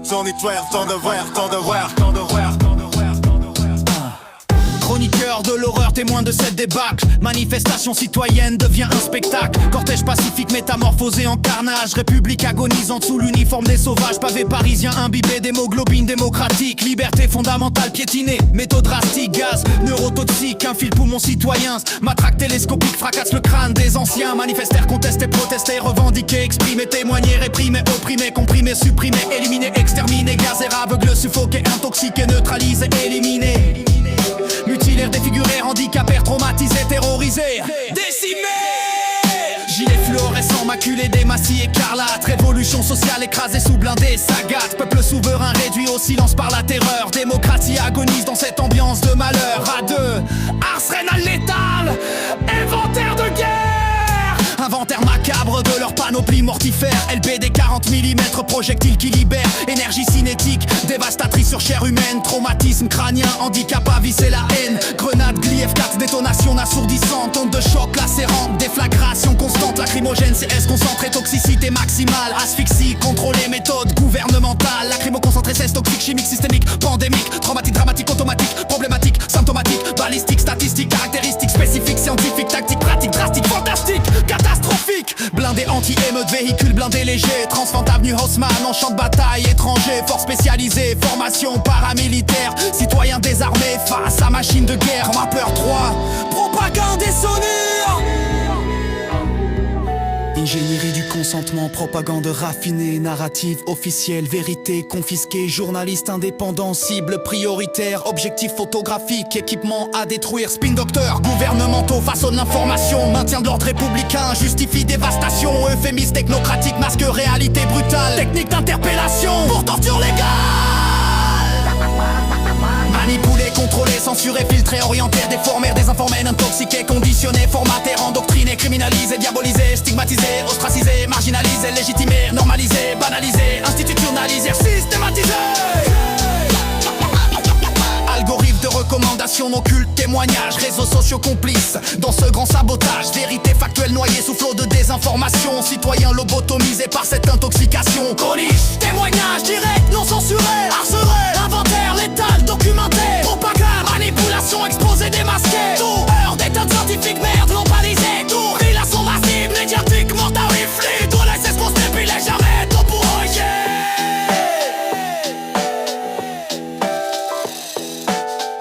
J'en ai tant de voir. Chroniqueur de l'horreur, témoin de cette débâcle. Manifestation citoyenne devient un spectacle. Cortège pacifique métamorphosé en carnage. République agonisante sous l'uniforme des sauvages. Pavé parisien imbibé d'hémoglobine démocratique. Liberté fondamentale piétinée, méthode drastique. Gaz neurotoxique, un fil poumon citoyen. Matraque télescopique fracasse le crâne des anciens. Manifestèrent, contestés, protestés, revendiqués, exprimés, témoignés, réprimés, opprimés, comprimés, supprimés, éliminés, exterminés. Gazés, aveugles, suffoqués, intoxiqués, neutralisés, éliminés. Mutilaires, défigurés, handicapés, traumatisés, terrorisés, décimés. Gilets fluorescents, maculés, démacis, écarlates. Révolution sociale écrasée sous blindés, sagate. Peuple souverain réduit au silence par la terreur. Démocratie agonise dans cette ambiance de malheur. À deux, ars rénal létal, inventaire de guerre. Inventaire macabre de leur panoplie mortifère. LBD 40 mm, projectile qui libère. Énergie cinétique, dévastatrice sur chair humaine. Traumatisme crânien, handicap à visser la haine. Grenade, gli F4, détonation assourdissante. Onde de choc lacérante, déflagration constante. Lacrymogène, CS concentré, toxicité maximale. Asphyxie, contrôlée, méthode gouvernementale. Lacrymo concentré, cesse toxique, chimique, systémique, pandémique. Traumatique, dramatique, automatique, problématique, symptomatique. Balistique, statistique, caractéristiques spécifiques, scientifiques, tactique, pratique, drastique, fantastique, catastrophique. Blindé anti-émeute, véhicule blindé léger. Transfante avenue Haussmann, en champ de bataille étranger. Force spécialisée, formation paramilitaire. Citoyens désarmés face à machine de guerre. Rappeur 3, propagande et sonure. Ingénierie du consentement, propagande raffinée, narrative officielle, vérité confisquée, journaliste indépendant, cible prioritaire, objectif photographique, équipement à détruire, spin docteur, gouvernementaux façonnent l'information, maintien de l'ordre républicain, justifie dévastation, euphémisme technocratique, masque réalité brutale, technique d'interpellation, pour torture légale. Manipulés, contrôlés, censurés, filtrés, orientés, déformés, désinformés, intoxiqués, conditionnés, formatés, endoctrinés, criminalisés, diabolisés, stigmatisés, ostracisés, marginalisés, légitimés, normalisés, banalisés, institutionnalisés, systématisés. Algorithme de recommandation non culte, témoignages, réseaux sociaux complices dans ce grand sabotage. Vérité factuelle noyée sous flot de désinformation. Citoyens lobotomisés par cette intoxication. Chronique, témoignages directs, non censurés, harcelés, inventaire létal, documenté. Propagande, manipulation, exposé, démasqué. Tout, heure d'études scientifiques, merde, non balisé. Tout, relation massive, médiatique, morte à reflux. Tout laisse se poster, puis les jamais, tout pour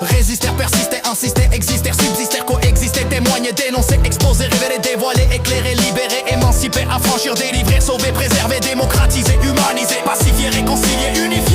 résister, persister, insister, exister, subsister, coexister, témoigner, dénoncer, exposer, révéler, dévoiler, éclairer, libérer, émanciper, affranchir, délivrer, sauver, préserver, démocratiser, humaniser, pacifier, réconcilier, unifier.